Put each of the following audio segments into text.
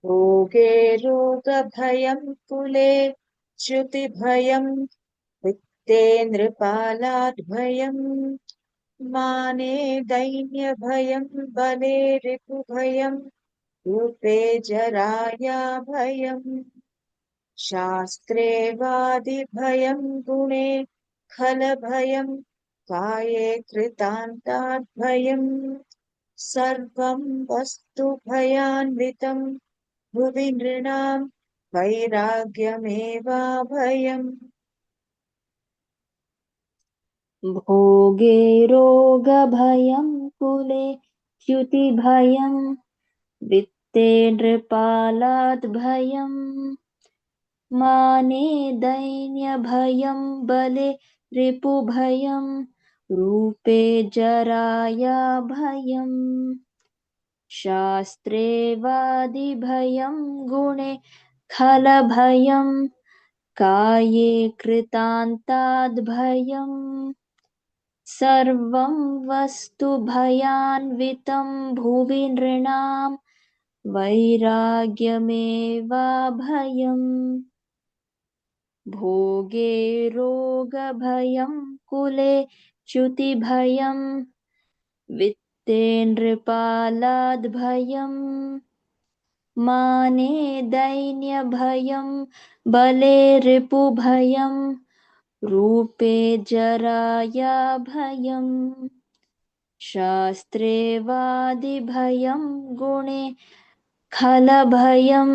रोगे रोगभयं कुले च्युतिभयं वित्ते नृपालाद् भयम् माने दैन्यभयं बले रिपुभयं रूपे जराया भयम् शास्त्रे वादिभयं गुणे खलभयं काये कृतान्ताद्भयम् सर्वं वस्तु भयान्वितं भुवि नृणां वैराग्यमेवाभयम्। भोगे रोगभयं कुले च्युतिभयं वित्ते नृपालाद् भयम् माने दैन्यभयं बले रिपुभयं रूपे जराया भयम् शास्त्रे वादिभयं गुणे खलभयं काये कृतान्ताद्भयम् सर्वं वस्तु भयान्वितं भुवि नृणां वैराग्यमेवाभयम् भोगे रोगभयं कुले च्युतिभयं वित्ते नृपालाद्भयम् माने दैन्यभयं बले रिपुभयं रूपे जराया भयम् शास्त्रे वादिभयं गुणे खलभयं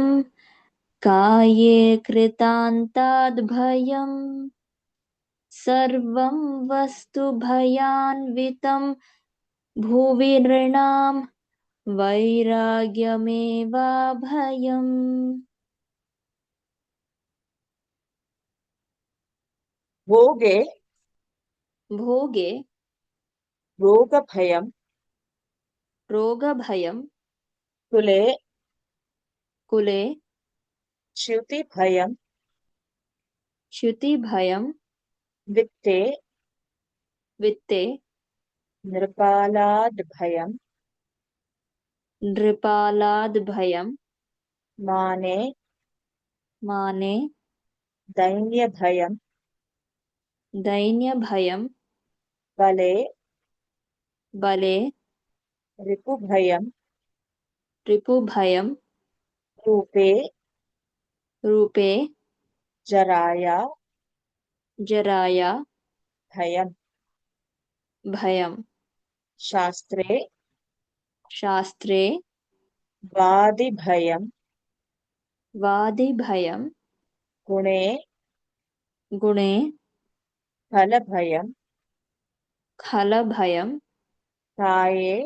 काये कृतान्ताद्भयम् सर्वं वस्तु भयान्वितं भुवि नृणां वैराग्यमेवाभयम् भोगे भोगे रोगभयं रोगभयं कुले कुले च्युतिभयं च्युतिभयं वित्ते वित्ते नृपालाद्भयं नृपालाद्भयं माने माने दैन्यभयं दैन्यभयं बले बले रिपुभयं रिपुभयं रूपे रूपे जराया जराया भयम् भयम् शास्त्रे शास्त्रे वादिभयं वादिभयं गुणे गुणे फलभयं खलभयं काये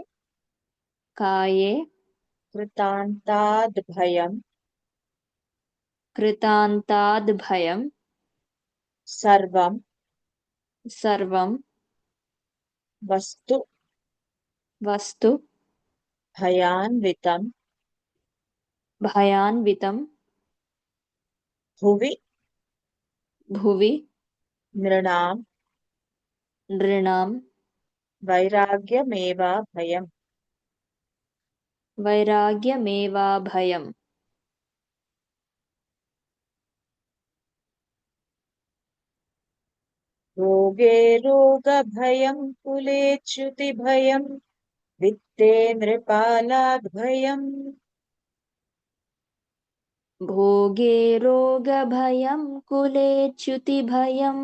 काये कृतान्ताद्भयम् कृतान्ताद्भयं सर्वं सर्वं वस्तु वस्तु भयान्वितं भयान्वितं भुवि भुवि नृणां नृणां वैराग्यमेवाभयम्। वैराग्यमेवाभयम् रोगे रोगभयं कुले च्युतिभयं वित्ते नृपालाद्भयम् भोगे रोगभयं कुले च्युतिभयं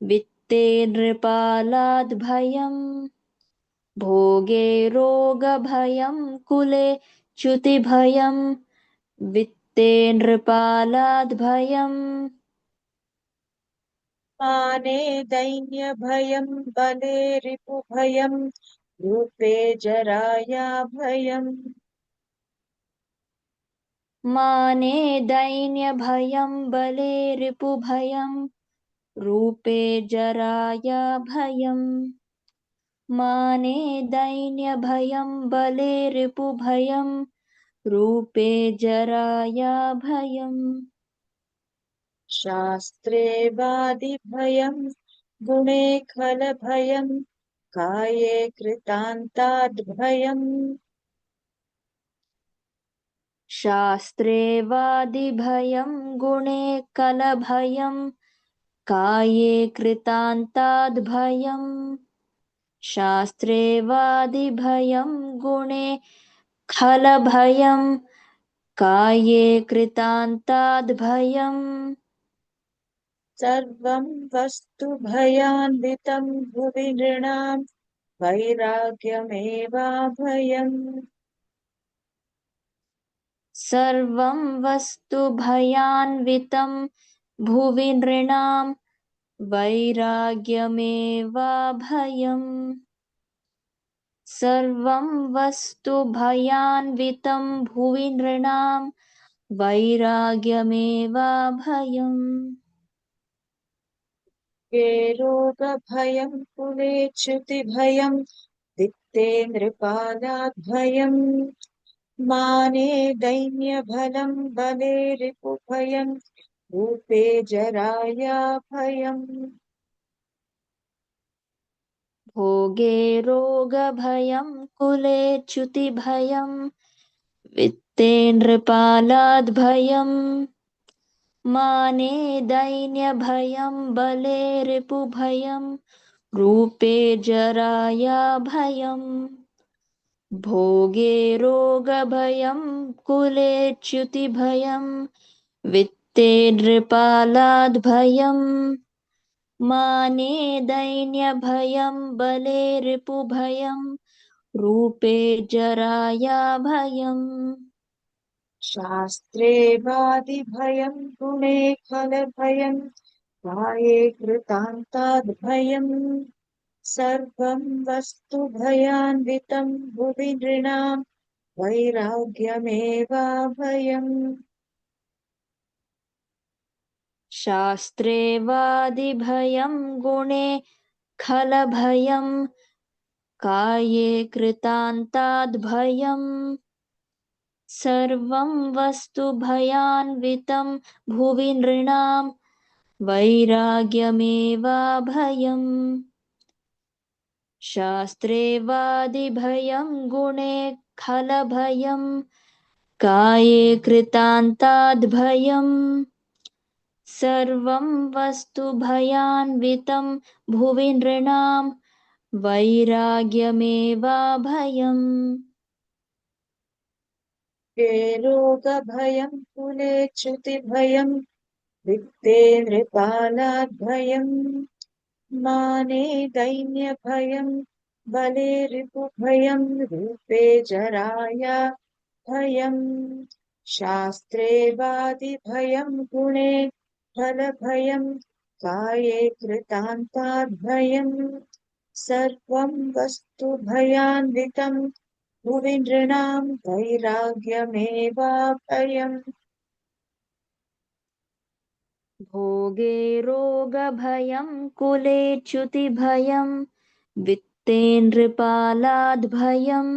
वित्ते नृपालाद्भयम् भोगे रोगभयं कुले च्युतिभयं वित्ते नृपालाद्भयम् माने दैन्यभयं बले रिपुभयं रूपे जराया भयम् माने दैन्यभयं बले रिपुभयं रूपे जराया भयम् माने दैन्यभयं बले रिपुभयं रूपे जराया भयम् शास्त्रे वादिभयं गुणे खलभयं काये कृतान्ताद्भयम् शास्त्रे वादिभयं गुणे कलभयं काये कृतान्ताद्भयम् शास्त्रे वादिभयं गुणे खलभयं काये कृतान्ताद्भयम् सर्वं वस्तु भयान्वितं भुवि नृणां वैराग्यमेवाभयम् सर्वं वस्तु भयान्वितं भुवि नृणां वैराग्यमेवाभयम् सर्वं वस्तु भयान्वितं भुवि नृणां वैराग्यमेवाभयम् ये रोगभयं कुलेच्युतिभयं दिक्ते नृपालाद्भयम् माने दैन्यफलं बले रिपुभयं रूपे जराया भयम् भोगे रोगभयं कुले च्युतिभयं वित्ते नृपालाद्भयम् माने दैन्यभयं बले रिपुभयं रूपे जराया भयम् भोगे रोगभयं कुले च्युतिभयं वित्ते नृपालाद्भयम् माने दैन्यभयं बले रिपुभयं रूपे जराया भयम् शास्त्रे वादिभयं गुणे खलभयं काये कृतान्ताद्भयम् सर्वं वस्तु भयान्वितं भुवि नृणां वैराग्यमेवाभयम् शास्त्रे वादिभयं गुणे खलभयं काये कृतान्ताद्भयम् सर्वं वस्तु भयान्वितं भुवि नृणां वैराग्यमेवाभयम् शास्त्रे वादिभयं गुणे खलभयं काये कृतान्ताद्भयम् सर्वं वस्तु भयान्वितं भुवि नृणां वैराग्यमेवाभयम् ये रोगभयं कुलेच्युतिभयं वित्ते नृपालाद्भयम् माने दैन्यभयं बले रिपुभयं रूपे जराया भयम् शास्त्रे वादिभयं गुणे फलभयं काये कृतान्ताद्भयम् सर्वं वस्तु भयान्वितं भुवि नृणां वैराग्यमेवाभयम् भोगे रोगभयं कुले च्युतिभयं वित्ते नृपालाद्भयम्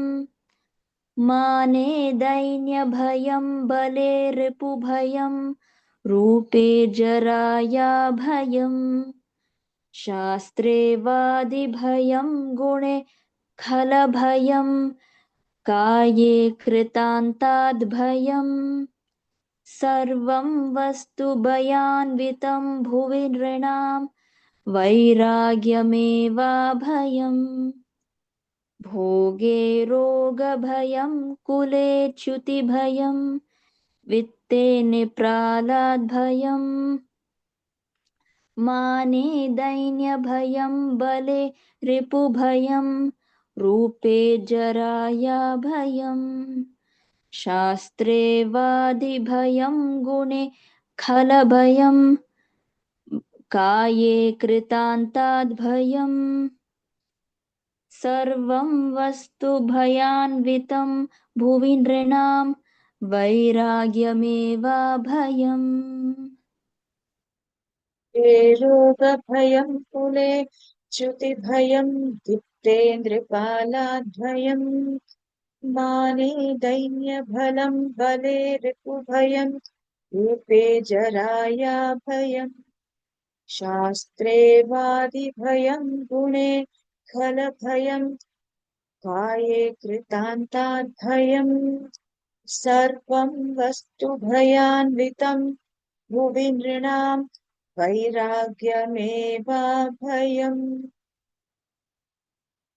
माने दैन्यभयं बले रिपुभयं रूपे जराया भयम् शास्त्रे वादिभयं गुणे खलभयं काये कृतान्ताद्भयम् सर्वं वस्तु भयान्वितं भुवि नृणां वैराग्यमेवाभयम् भोगे रोगभयं कुले च्युतिभयं वित्ते निप्रालाद्भयम् माने दैन्यभयं बले रिपुभयं रूपे जराया भयम् शास्त्रे वादिभयं गुणे खलभयं काये कृतान्ताद्भयम् सर्वं वस्तु भयान्वितं भुवि नृणां वैराग्यमेवाभयम् ये रोगभयं कुले च्युतिभयं दिक्ते नृपालाद्भयम् माने दैन्यफलं बले रिपुभयं रूपे जराया भयम् शास्त्रे वादिभयं गुणे खलभयं काये कृतान्ताद्भयम् सर्वं वस्तु भयान्वितं भुवि नृणां वैराग्यमेवाभयम्।